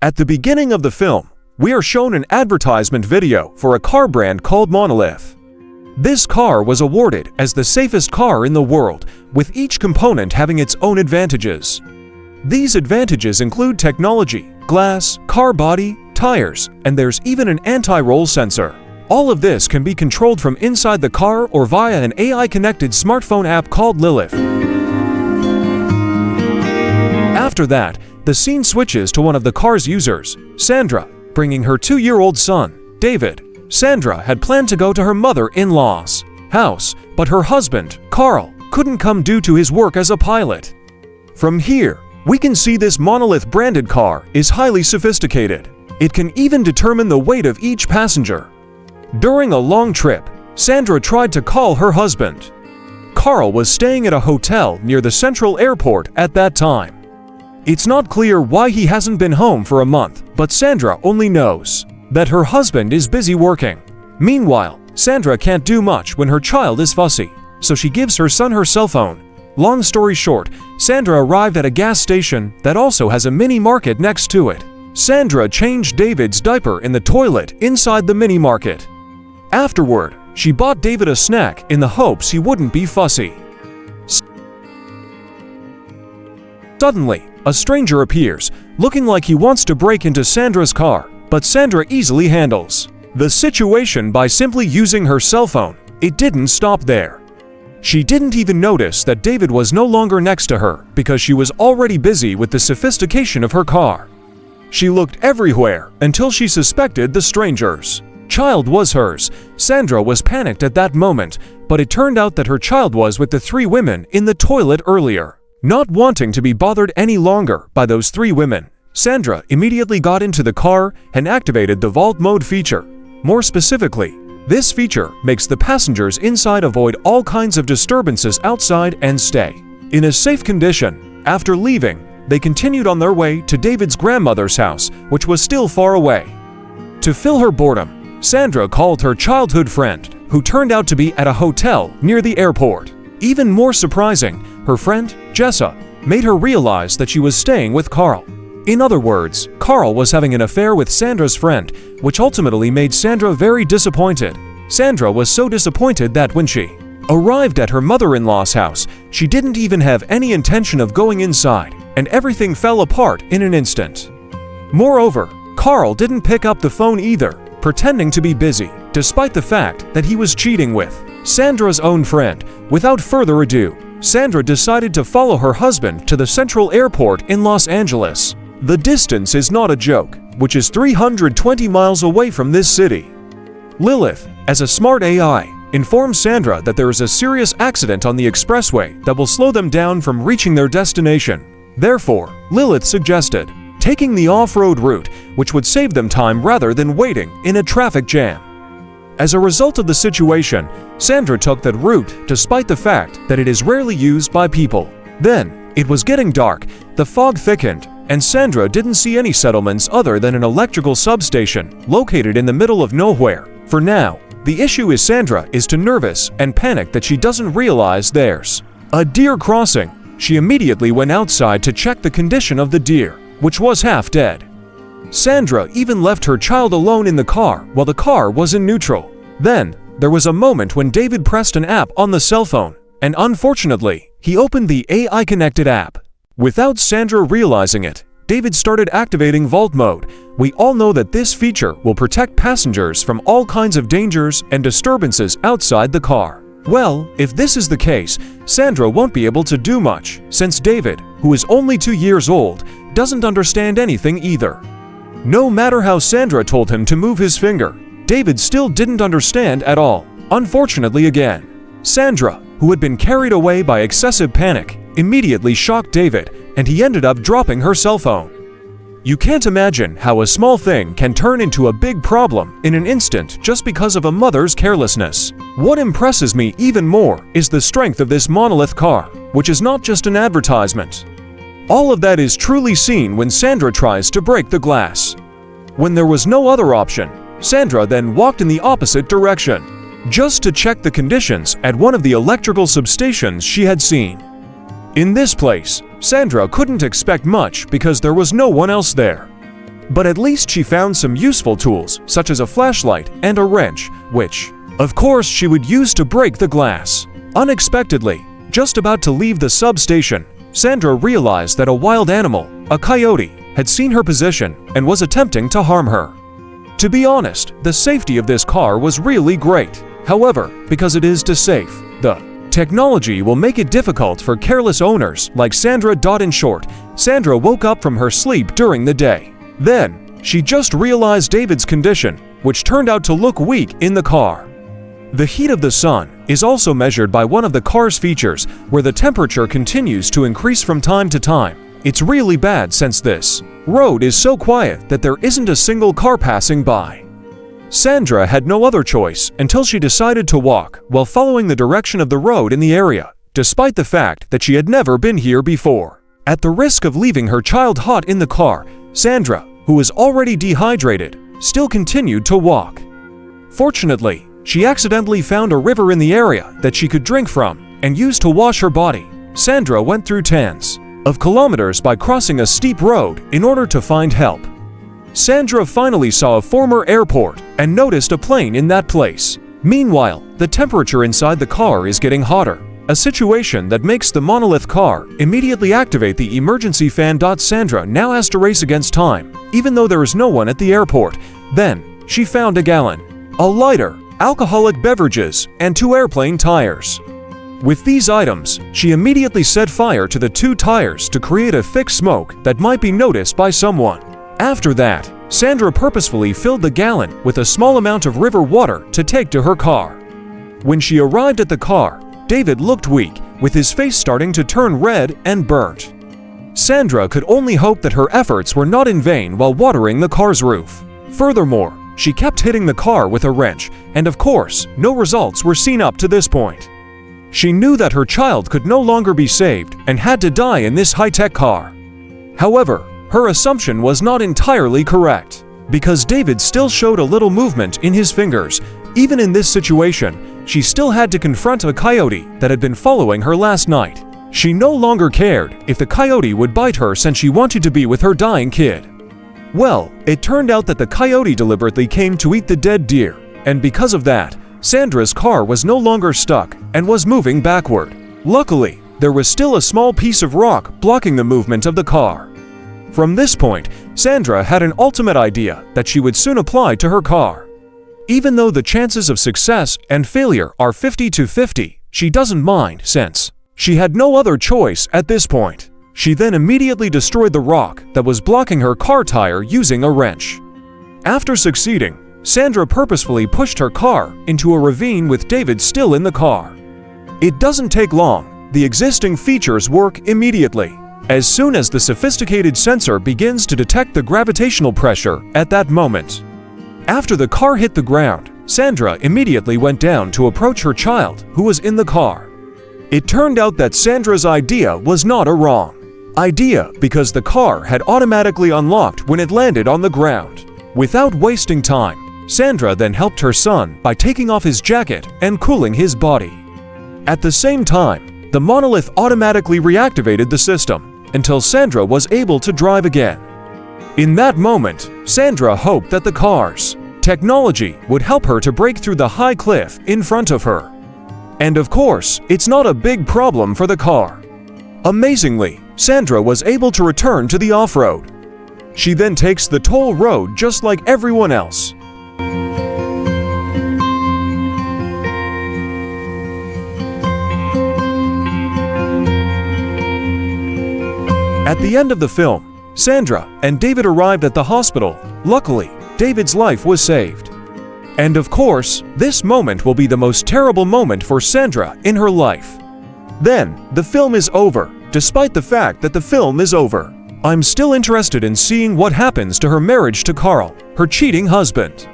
At the beginning of the film, we are shown an advertisement video for a car brand called Monolith. This car was awarded as the safest car in the world, with each component having its own advantages. These advantages include technology, glass, car body, tires, and there's even an anti-roll sensor. All of this can be controlled from inside the car or via an AI-connected smartphone app called Lilith. After that, the scene switches to one of the car's users, Sandra, bringing her 2-year-old son, David. Sandra had planned to go to her mother-in-law's house, but her husband, Carl, couldn't come due to his work as a pilot. From here, we can see this Monolith branded car is highly sophisticated. It can even determine the weight of each passenger. During a long trip, Sandra tried to call her husband. Carl was staying at a hotel near the central airport at that time. It's not clear why he hasn't been home for a month, but Sandra only knows that her husband is busy working. Meanwhile, Sandra can't do much when her child is fussy, so she gives her son her cell phone. Long story short, Sandra arrived at a gas station that also has a mini market next to it. Sandra changed David's diaper in the toilet inside the mini market. Afterward, she bought David a snack in the hopes he wouldn't be fussy. Suddenly, a stranger appears, looking like he wants to break into Sandra's car, but Sandra easily handles the situation by simply using her cell phone. It didn't stop there. She didn't even notice that David was no longer next to her because she was already busy with the sophistication of her car. She looked everywhere until she suspected the stranger's child was hers. Sandra was panicked at that moment, but it turned out that her child was with the 3 women in the toilet earlier. Not wanting to be bothered any longer by those 3 women, Sandra immediately got into the car and activated the vault mode feature. More specifically, this feature makes the passengers inside avoid all kinds of disturbances outside and stay in a safe condition. After leaving, they continued on their way to David's grandmother's house, which was still far away. To fill her boredom, Sandra called her childhood friend, who turned out to be at a hotel near the airport. Even more surprising, her friend, Jessa, made her realize that she was staying with Carl. In other words, Carl was having an affair with Sandra's friend, which ultimately made Sandra very disappointed. Sandra was so disappointed that when she arrived at her mother-in-law's house, she didn't even have any intention of going inside, and everything fell apart in an instant. Moreover, Carl didn't pick up the phone either, pretending to be busy, despite the fact that he was cheating with Sandra's own friend. Without further ado, Sandra decided to follow her husband to the central airport in Los Angeles. The distance is not a joke, which is 320 miles away from this city. Lilith, as a smart AI, informs Sandra that there is a serious accident on the expressway that will slow them down from reaching their destination. Therefore, Lilith suggested taking the off-road route, which would save them time rather than waiting in a traffic jam. As a result of the situation, Sandra took that route despite the fact that it is rarely used by people. Then, it was getting dark, the fog thickened, and Sandra didn't see any settlements other than an electrical substation located in the middle of nowhere. For now, the issue is Sandra is too nervous and panicked that she doesn't realize there's a deer crossing. She immediately went outside to check the condition of the deer, which was half dead. Sandra even left her child alone in the car while the car was in neutral. Then, there was a moment when David pressed an app on the cell phone, and unfortunately, he opened the AI-connected app. Without Sandra realizing it, David started activating vault mode. We all know that this feature will protect passengers from all kinds of dangers and disturbances outside the car. Well, if this is the case, Sandra won't be able to do much, since David, who is only 2 years old, doesn't understand anything either. No matter how Sandra told him to move his finger, David still didn't understand at all. Unfortunately again, Sandra, who had been carried away by excessive panic, immediately shocked David, and he ended up dropping her cell phone. You can't imagine how a small thing can turn into a big problem in an instant just because of a mother's carelessness. What impresses me even more is the strength of this Monolith car, which is not just an advertisement. All of that is truly seen when Sandra tries to break the glass. When there was no other option, Sandra then walked in the opposite direction, just to check the conditions at one of the electrical substations she had seen. In this place, Sandra couldn't expect much because there was no one else there. But at least she found some useful tools, such as a flashlight and a wrench, which, of course, she would use to break the glass. Unexpectedly, just about to leave the substation, Sandra realized that a wild animal, a coyote, had seen her position and was attempting to harm her. To be honest, the safety of this car was really great. However, because it is too safe, the technology will make it difficult for careless owners like Sandra. In short, Sandra woke up from her sleep during the day. Then, she just realized David's condition, which turned out to look weak in the car. The heat of the sun is also measured by one of the car's features, where the temperature continues to increase from time to time. It's really bad since this road is so quiet that there isn't a single car passing by. Sandra had no other choice until she decided to walk while following the direction of the road in the area, despite the fact that she had never been here before. At the risk of leaving her child hot in the car, Sandra, who was already dehydrated, still continued to walk. Fortunately, she accidentally found a river in the area that she could drink from and use to wash her body. Sandra went through tens of kilometers by crossing a steep road in order to find help. Sandra finally saw a former airport and noticed a plane in that place. Meanwhile, the temperature inside the car is getting hotter, a situation that makes the monolith car immediately activate the emergency fan. Sandra now has to race against time, even though there is no one at the airport. Then, she found a gallon, a lighter, alcoholic beverages, and 2 airplane tires. With these items, she immediately set fire to the 2 tires to create a thick smoke that might be noticed by someone. After that, Sandra purposefully filled the gallon with a small amount of river water to take to her car. When she arrived at the car, David looked weak, with his face starting to turn red and burnt. Sandra could only hope that her efforts were not in vain while watering the car's roof. Furthermore, she kept hitting the car with a wrench, and of course, no results were seen up to this point. She knew that her child could no longer be saved and had to die in this high-tech car. However, her assumption was not entirely correct, because David still showed a little movement in his fingers. Even in this situation, she still had to confront a coyote that had been following her last night. She no longer cared if the coyote would bite her since she wanted to be with her dying kid. Well, it turned out that the coyote deliberately came to eat the dead deer, and because of that, Sandra's car was no longer stuck and was moving backward. Luckily, there was still a small piece of rock blocking the movement of the car. From this point, Sandra had an ultimate idea that she would soon apply to her car. Even though the chances of success and failure are 50-50, she doesn't mind since she had no other choice at this point. She then immediately destroyed the rock that was blocking her car tire using a wrench. After succeeding, Sandra purposefully pushed her car into a ravine with David still in the car. It doesn't take long. The existing features work immediately. As soon as the sophisticated sensor begins to detect the gravitational pressure at that moment. After the car hit the ground, Sandra immediately went down to approach her child who was in the car. It turned out that Sandra's idea was not a wrong idea because the car had automatically unlocked when it landed on the ground. Without wasting time, Sandra then helped her son by taking off his jacket and cooling his body. At the same time, the monolith automatically reactivated the system until Sandra was able to drive again. In that moment, Sandra hoped that the car's technology would help her to break through the high cliff in front of her. And of course, it's not a big problem for the car. Amazingly, Sandra was able to return to the off-road. She then takes the toll road just like everyone else. At the end of the film, Sandra and David arrived at the hospital. Luckily, David's life was saved. And of course, this moment will be the most terrible moment for Sandra in her life. Then, the film is over. Despite the fact that the film is over, I'm still interested in seeing what happens to her marriage to Carl, her cheating husband.